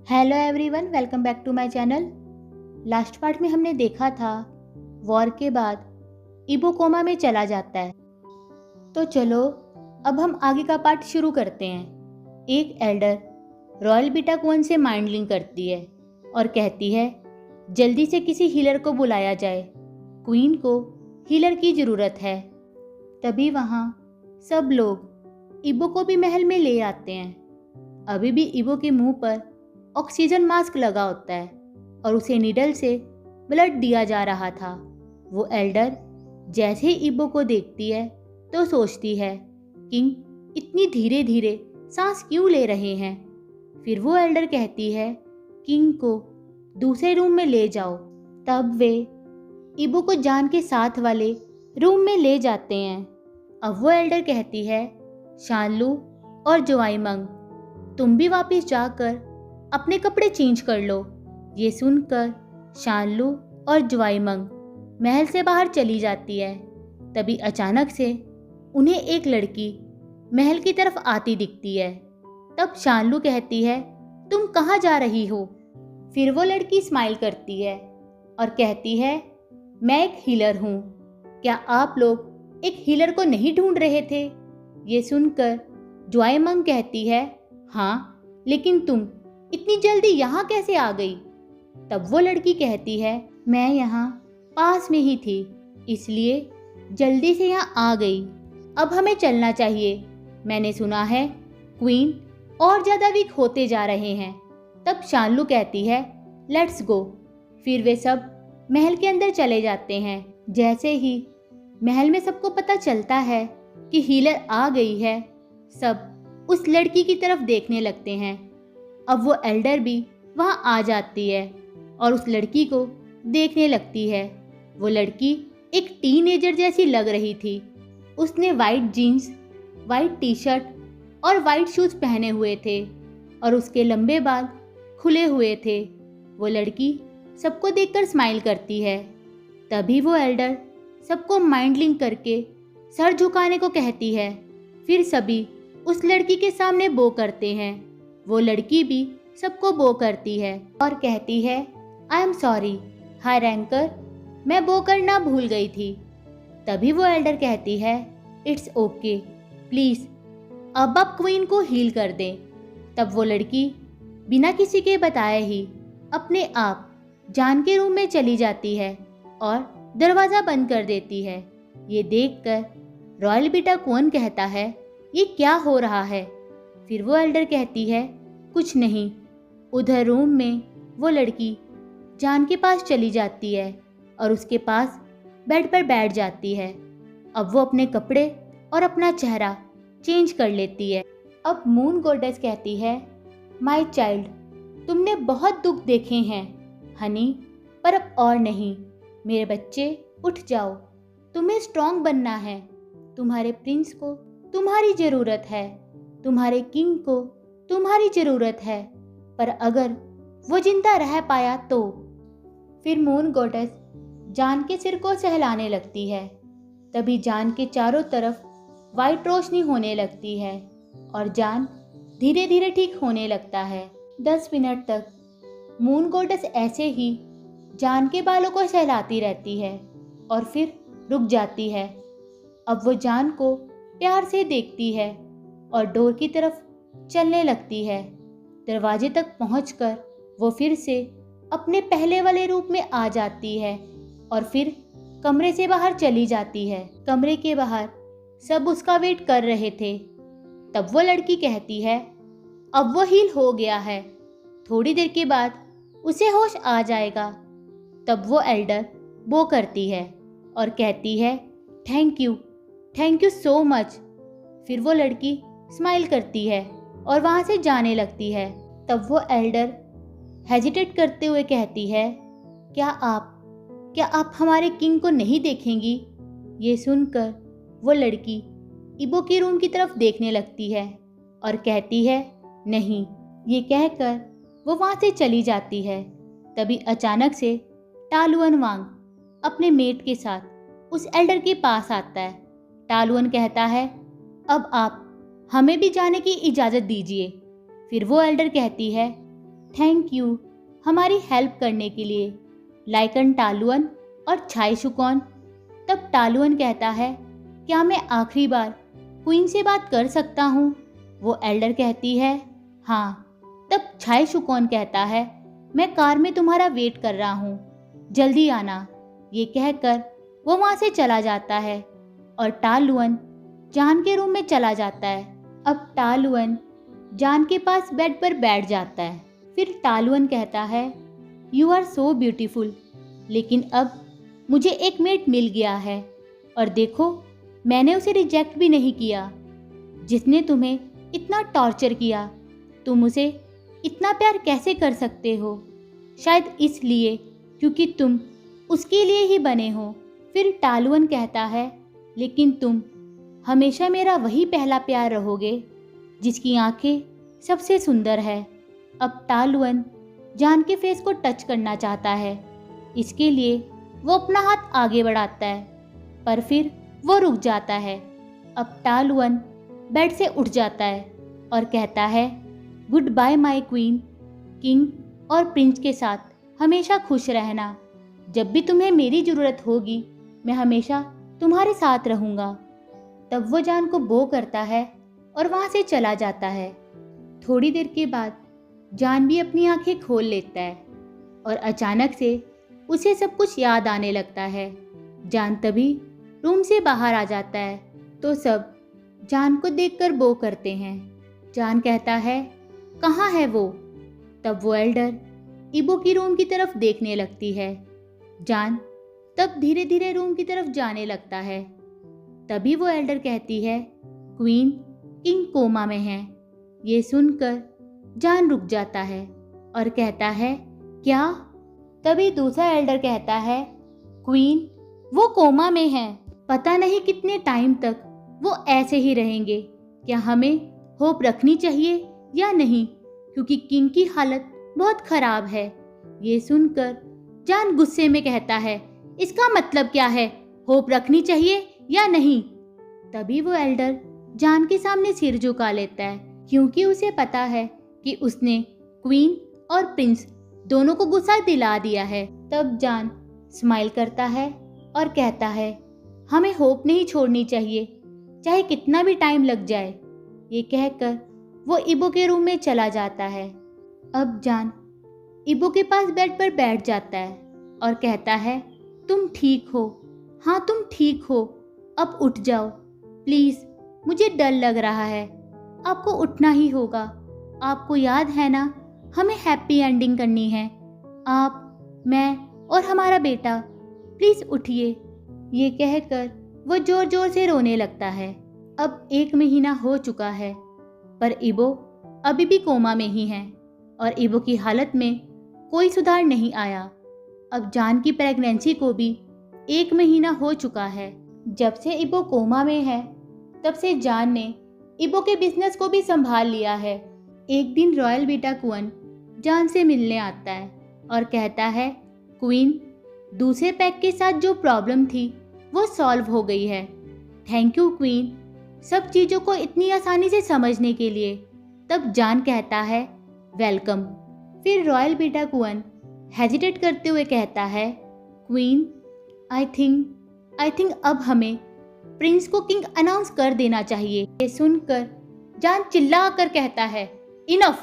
Hello everyone, welcome back to my channel. Last part में हमने देखा था वॉर के बाद इबो कोमा में चला जाता है। तो चलो अब हम आगे का पार्ट शुरू करते हैं। एक एल्डर रॉयल बीटा क्वन से माइंड लिंक करती है और कहती है जल्दी से किसी हीलर को बुलाया जाए, क्वीन को हीलर की ज़रूरत है। तभी वहाँ सब लोग इबो को भी महल में ले आते हैं। अभी भी इबो के मुंह पर ऑक्सीजन मास्क लगा होता है और उसे नीडल से ब्लड दिया जा रहा था। वो एल्डर जैसे ही इबो को देखती है तो सोचती है किंग इतनी धीरे धीरे सांस क्यों ले रहे हैं। फिर वो एल्डर कहती है किंग को दूसरे रूम में ले जाओ। तब वे इबो को जान के साथ वाले रूम में ले जाते हैं। अब वो एल्डर कहती है शानलू और जोआईमंग, तुम भी वापस जाकर अपने कपड़े चेंज कर लो। ये सुनकर शानलू और जोआईमंग महल से बाहर चली जाती है। तभी अचानक से उन्हें एक लड़की महल की तरफ आती दिखती है। तब शानलू कहती है तुम कहाँ जा रही हो। फिर वो लड़की स्माइल करती है और कहती है मैं एक हीलर हूँ, क्या आप लोग एक हीलर को नहीं ढूंढ रहे थे। ये सुनकर जोआईमंग कहती है हाँ, लेकिन तुम इतनी जल्दी यहाँ कैसे आ गई। तब वो लड़की कहती है मैं यहाँ पास में ही थी, इसलिए जल्दी से यहाँ आ गई। अब हमें चलना चाहिए, मैंने सुना है क्वीन और ज़्यादा वीक होते जा रहे हैं। तब शानलू कहती है लेट्स गो। फिर वे सब महल के अंदर चले जाते हैं। जैसे ही महल में सबको पता चलता है कि हीलर आ गई है, सब उस लड़की की तरफ देखने लगते हैं। अब वो एल्डर भी वहाँ आ जाती है और उस लड़की को देखने लगती है। वो लड़की एक टीनेजर जैसी लग रही थी। उसने white jeans, white t shirt और वाइट शूज़ पहने हुए थे और उसके लंबे बाल खुले हुए थे। वो लड़की सबको देखकर स्माइल करती है। तभी वो एल्डर सबको माइंड लिंक करके सर झुकाने को कहती है। फिर सभी उस लड़की के सामने बो करते हैं। वो लड़की भी सबको बो करती है और कहती है I am sorry high ranker, मैं बो करना भूल गई थी। तभी वो एल्डर कहती है इट्स ओके, प्लीज़ अब आप क्वीन को हील कर दें। तब वो लड़की बिना किसी के बताए ही अपने आप जान के रूम में चली जाती है और दरवाज़ा बंद कर देती है। ये देखकर रॉयल बीटा क्वन कहता है ये क्या हो रहा है। फिर वो एल्डर कहती है कुछ नहीं। उधर रूम में वो लड़की जान के पास चली जाती है और उसके पास बेड पर बैठ जाती है। अब वो अपने कपड़े और अपना चेहरा चेंज कर लेती है। अब मून गॉडेस कहती है माय चाइल्ड, तुमने बहुत दुख देखे हैं हनी, पर अब और नहीं। मेरे बच्चे उठ जाओ, तुम्हें स्ट्रांग बनना है। तुम्हारे प्रिंस को तुम्हारी ज़रूरत है, तुम्हारे किंग को तुम्हारी ज़रूरत है, पर अगर वो जिंदा रह पाया तो। फिर मून गॉडेस जान के सिर को सहलाने लगती है। तभी जान के चारों तरफ वाइट रोशनी होने लगती है और जान धीरे धीरे ठीक होने लगता है। 10 मिनट तक मून गॉडेस ऐसे ही जान के बालों को सहलाती रहती है और फिर रुक जाती है। अब वो जान को प्यार से देखती है और डोर की तरफ चलने लगती है। दरवाजे तक पहुंचकर वो फिर से अपने पहले वाले रूप में आ जाती है और फिर कमरे से बाहर चली जाती है। कमरे के बाहर सब उसका वेट कर रहे थे। तब वो लड़की कहती है अब वो हील हो गया है, थोड़ी देर के बाद उसे होश आ जाएगा। तब वो एल्डर बो करती है और कहती है थैंक यू सो मच। फिर वो लड़की स्माइल करती है और वहाँ से जाने लगती है। तब वो एल्डर हेजिटेट करते हुए कहती है क्या आप हमारे किंग को नहीं देखेंगी। ये सुनकर वो लड़की इबो के रूम की तरफ देखने लगती है और कहती है नहीं। ये कहकर वो वहाँ से चली जाती है। तभी अचानक से टालुअन वांग अपने मेट के साथ उस एल्डर के पास आता है। टालुअन कहता है अब आप हमें भी जाने की इजाज़त दीजिए। फिर वो एल्डर कहती है थैंक यू हमारी हेल्प करने के लिए, लाइकन टालुअन और छाई शुकौन। तब टालुअन कहता है, क्या मैं आखिरी बार क्वीन से बात कर सकता हूँ? वो एल्डर कहती है, हाँ। तब छाई शुकौन कहता है, मैं कार में तुम्हारा वेट कर रहा हूँ, जल्दी आना। ये कहकर वो वहाँ से चला जाता है और टालुअन जान के रूम में चला जाता है। अब टालुअन जान के पास बेड पर बैठ जाता है। फिर टालुअन कहता है, यू आर सो ब्यूटीफुल, लेकिन अब मुझे एक मेट मिल गया है और देखो मैंने उसे रिजेक्ट भी नहीं किया। जिसने तुम्हें इतना टॉर्चर किया, तुम उसे इतना प्यार कैसे कर सकते हो? शायद इसलिए क्योंकि तुम उसके लिए ही बने हो। फिर टालुअन कहता है, लेकिन तुम हमेशा मेरा वही पहला प्यार रहोगे जिसकी आंखें सबसे सुंदर है। अब टालुअन जान के फेस को टच करना चाहता है, इसके लिए वो अपना हाथ आगे बढ़ाता है, पर फिर वो रुक जाता है। अब टालुअन बेड से उठ जाता है और कहता है, गुड बाय माई क्वीन, किंग और प्रिंस के साथ हमेशा खुश रहना। जब भी तुम्हें मेरी ज़रूरत होगी मैं हमेशा तुम्हारे साथ रहूँगा। तब वो जान को बो करता है और वहाँ से चला जाता है। थोड़ी देर के बाद जान भी अपनी आंखें खोल लेता है और अचानक से उसे सब कुछ याद आने लगता है। जान तभी रूम से बाहर आ जाता है तो सब जान को देखकर बो करते हैं। जान कहता है, कहाँ है वो? तब वो एल्डर इबो की रूम की तरफ देखने लगती है। जान तब धीरे धीरे रूम की तरफ जाने लगता है। तभी वो एल्डर कहती है, क्वीन किंग कोमा में है। ये सुनकर जान रुक जाता है और कहता है, क्या? तभी दूसरा एल्डर कहता है, क्वीन वो कोमा में है, पता नहीं कितने टाइम तक वो ऐसे ही रहेंगे। क्या हमें होप रखनी चाहिए या नहीं, क्योंकि किंग की हालत बहुत खराब है। ये सुनकर जान गुस्से में कहता है, इसका मतलब क्या है, होप रखनी चाहिए या नहीं? तभी वो एल्डर जान के सामने सिर झुका लेता है, क्योंकि उसे पता है कि उसने क्वीन और प्रिंस दोनों को गुस्सा दिला दिया है। तब जान स्माइल करता है और कहता है, हमें होप नहीं छोड़नी चाहिए, चाहे कितना भी टाइम लग जाए। ये कहकर वो इबो के रूम में चला जाता है। अब जान इबो के पास बेड पर बैठ जाता है और कहता है, तुम ठीक हो? हाँ तुम ठीक हो, अब उठ जाओ प्लीज़, मुझे डर लग रहा है। आपको उठना ही होगा, आपको याद है ना, हमें हैप्पी एंडिंग करनी है। आप, मैं और हमारा बेटा, प्लीज़ उठिए। ये कहकर वो ज़ोर ज़ोर से रोने लगता है। अब 1 महीना हो चुका है, पर इबो अभी भी कोमा में ही है और इबो की हालत में कोई सुधार नहीं आया। अब जान की प्रेगनेंसी को भी 1 महीना हो चुका है। जब से इबो कोमा में है तब से जान ने इबो के बिजनेस को भी संभाल लिया है। एक दिन रॉयल बीटा कुअन जान से मिलने आता है और कहता है, क्वीन दूसरे पैक के साथ जो प्रॉब्लम थी वो सॉल्व हो गई है। थैंक यू क्वीन, सब चीज़ों को इतनी आसानी से समझने के लिए। तब जान कहता है, वेलकम। फिर रॉयल बीटा कुअन हेजिटेट करते हुए कहता है, क्वीन आई थिंक अब हमें प्रिंस को किंग अनाउंस कर देना चाहिए। ये सुनकर जान चिल्ला कर कहता है, इनफ,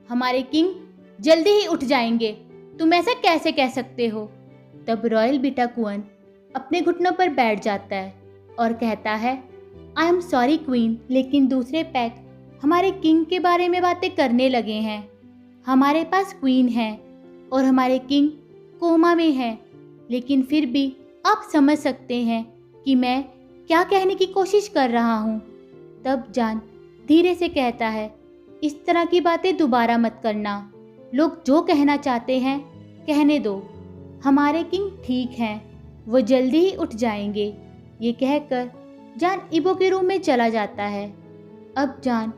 हमारे किंग जल्दी ही उठ जाएंगे, तुम ऐसा कैसे कह सकते हो? तब रॉयल बीटा कुअन अपने घुटनों पर बैठ जाता है और कहता है, आई एम सॉरी क्वीन, लेकिन दूसरे पैक हमारे किंग के बारे में बातें करने लगे हैं। हमारे पास क्वीन है और हमारे किंग कोमा में है, लेकिन फिर भी आप समझ सकते हैं कि मैं क्या कहने की कोशिश कर रहा हूँ। तब जान धीरे से कहता है, इस तरह की बातें दोबारा मत करना, लोग जो कहना चाहते हैं कहने दो, हमारे किंग ठीक हैं, वो जल्दी ही उठ जाएंगे। ये कहकर जान इबो के रूम में चला जाता है। अब जान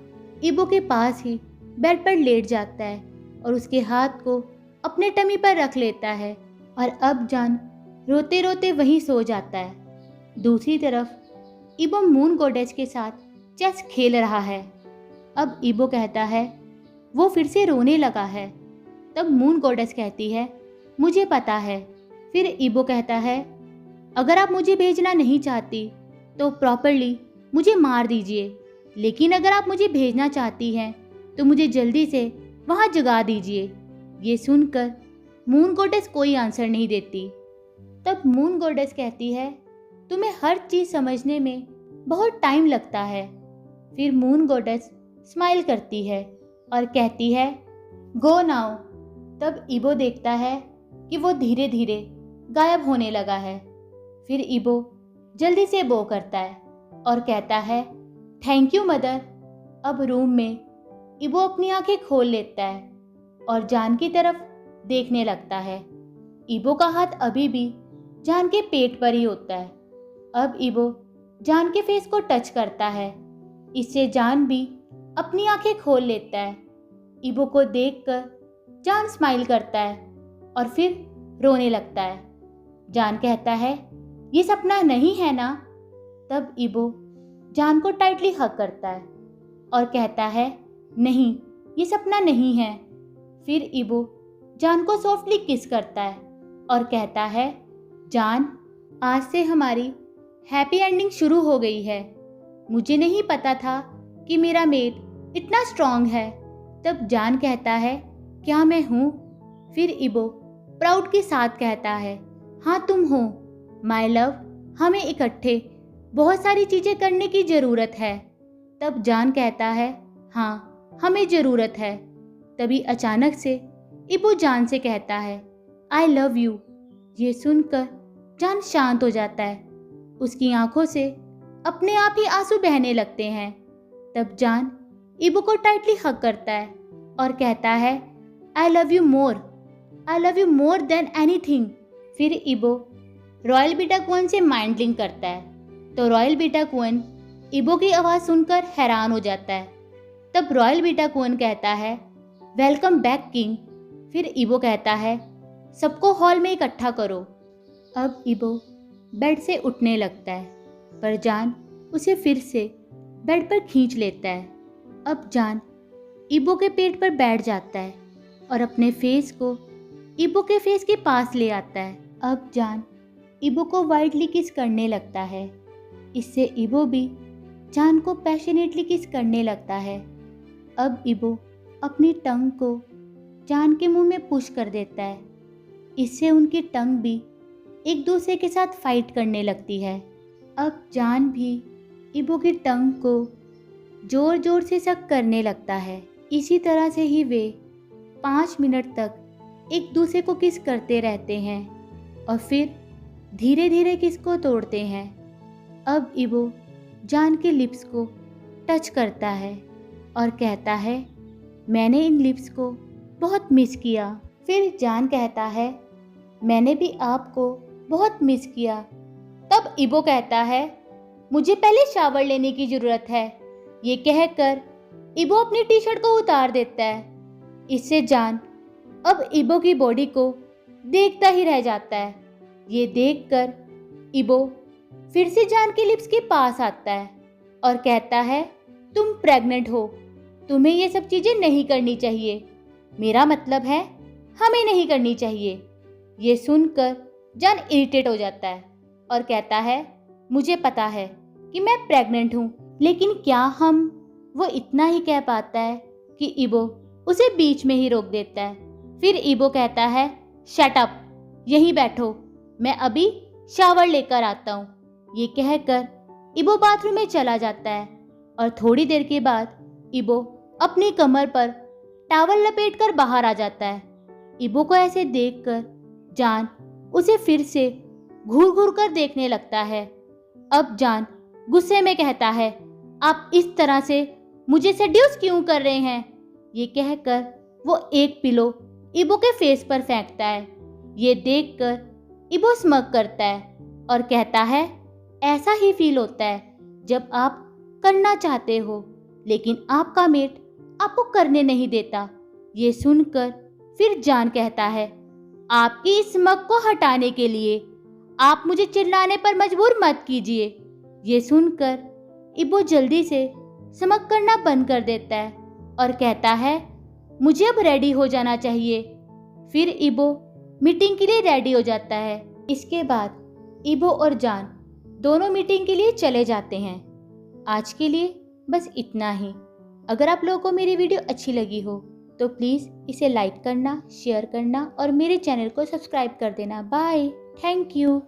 इबो के पास ही बेड पर लेट जाता है और उसके हाथ को अपने टमी पर रख लेता है और अब जान रोते रोते वहीं सो जाता है। दूसरी तरफ इबो मून गॉडेस के साथ चेस खेल रहा है। अब इबो कहता है, वो फिर से रोने लगा है। तब मून गॉडेस कहती है, मुझे पता है। फिर इबो कहता है, अगर आप मुझे भेजना नहीं चाहती तो प्रॉपरली मुझे मार दीजिए, लेकिन अगर आप मुझे भेजना चाहती हैं तो मुझे जल्दी से वहाँ जगा दीजिए। ये सुनकर मून गॉडेस कोई आंसर नहीं देती। तब मून गॉडेस कहती है, तुम्हें हर चीज़ समझने में बहुत टाइम लगता है। फिर मून गॉडेस स्माइल करती है और कहती है, गो नाउ। तब इबो देखता है कि वो धीरे धीरे गायब होने लगा है। फिर इबो जल्दी से बो करता है और कहता है, थैंक यू मदर। अब रूम में इबो अपनी आंखें खोल लेता है और जान की तरफ देखने लगता है। इबो का हाथ अभी भी जान के पेट पर ही होता है। अब इबो जान के फेस को टच करता है। इससे जान भी अपनी आंखें खोल लेता है। इबो को देखकर जान स्माइल करता है और फिर रोने लगता है। जान कहता है, ये सपना नहीं है ना? तब इबो जान को टाइटली हग करता है और कहता है, नहीं, ये सपना नहीं है। फिर इबो जान को सॉफ्टली किस करता है और कहता है, जान, आज से हमारी हैप्पी एंडिंग शुरू हो गई है। मुझे नहीं पता था कि मेरा मेट इतना स्ट्रांग है। तब जान कहता है, क्या मैं हूँ? फिर इबो प्राउड के साथ कहता है, हाँ तुम हो माय लव। हमें इकट्ठे बहुत सारी चीज़ें करने की ज़रूरत है। तब जान कहता है, हाँ हमें ज़रूरत है। तभी अचानक से इबो जान से कहता है, आई लव यू। ये सुनकर जान शांत हो जाता है। उसकी आंखों से अपने आप ही आंसू बहने लगते हैं। तब जान इबो को टाइटली हग करता है और कहता है, I love you more than anything. फिर इबो रॉयल बीटा कुएन से माइंड लिंक करता है तो रॉयल बीटा कुएन इबो की आवाज़ सुनकर हैरान हो जाता है। तब रॉयल बीटा कुएन कहता है, वेलकम बैक किंग। फिर इबो कहता है, सबको हॉल में इकट्ठा करो। अब इबो बेड से उठने लगता है पर जान उसे फिर से बेड पर खींच लेता है। अब जान इबो के पेट पर बैठ जाता है और अपने फेस को इबो के फेस के पास ले आता है। अब जान इबो को वाइडली किस करने लगता है। इससे इबो भी जान को पैशनेटली किस करने लगता है। अब इबो अपनी टंग को जान के मुंह में पुश कर देता है। इससे उनकी टंग भी एक दूसरे के साथ फाइट करने लगती है। अब जान भी इबो की टंग को जोर जोर से सक करने लगता है। इसी तरह से ही वे 5 मिनट तक एक दूसरे को किस करते रहते हैं और फिर धीरे धीरे किस को तोड़ते हैं। अब इबो जान के लिप्स को टच करता है और कहता है, मैंने इन लिप्स को बहुत मिस किया। फिर जान कहता है, मैंने भी आपको बहुत मिस किया। तब इबो कहता है, मुझे पहले शावर लेने की ज़रूरत है। ये कहकर इबो अपनी टी शर्ट को उतार देता है। इससे जान अब इबो की बॉडी को देखता ही रह जाता है। ये देखकर इबो फिर से जान के लिप्स के पास आता है और कहता है, तुम प्रेग्नेंट हो, तुम्हें ये सब चीज़ें नहीं करनी चाहिए। मेरा मतलब है हमें नहीं करनी चाहिए। ये सुनकर जान इरिटेट हो जाता है और कहता है, मुझे पता है कि मैं प्रेग्नेंट हूँ, लेकिन क्या हम? वो इतना ही कह पाता है कि इबो उसे बीच में ही रोक देता है। फिर इबो कहता है, शट अप, यहीं बैठो, मैं अभी शावर लेकर आता हूँ। ये कहकर इबो बाथरूम में चला जाता है और थोड़ी देर के बाद इबो अपनी कमर पर टॉवल लपेटकर बाहर आ जाता है। इबो को ऐसे देखकर जान उसे फिर से घूर घूर कर देखने लगता है। अब जान गुस्से में कहता है, आप इस तरह से मुझे सेड्यूस क्यों कर रहे हैं? ये कहकर वो एक पिलो इबो के फेस पर फेंकता है। ये देखकर इबो स्मग करता है और कहता है, ऐसा ही फील होता है जब आप करना चाहते हो लेकिन आपका मेट आपको करने नहीं देता। ये सुनकर फिर जान कहता है, आपकी इस स्मग को हटाने के लिए आप मुझे चिल्लाने पर मजबूर मत कीजिए। ये सुनकर इबो जल्दी से स्मग करना बंद कर देता है और कहता है, मुझे अब रेडी हो जाना चाहिए फिर इबो मीटिंग के लिए रेडी हो जाता है। इसके बाद इबो और जान दोनों मीटिंग के लिए चले जाते हैं। आज के लिए बस इतना ही। अगर आप लोगों को मेरी वीडियो अच्छी लगी हो तो प्लीज़ इसे लाइक करना, शेयर करना और मेरे चैनल को सब्सक्राइब कर देना। Bye, thank you.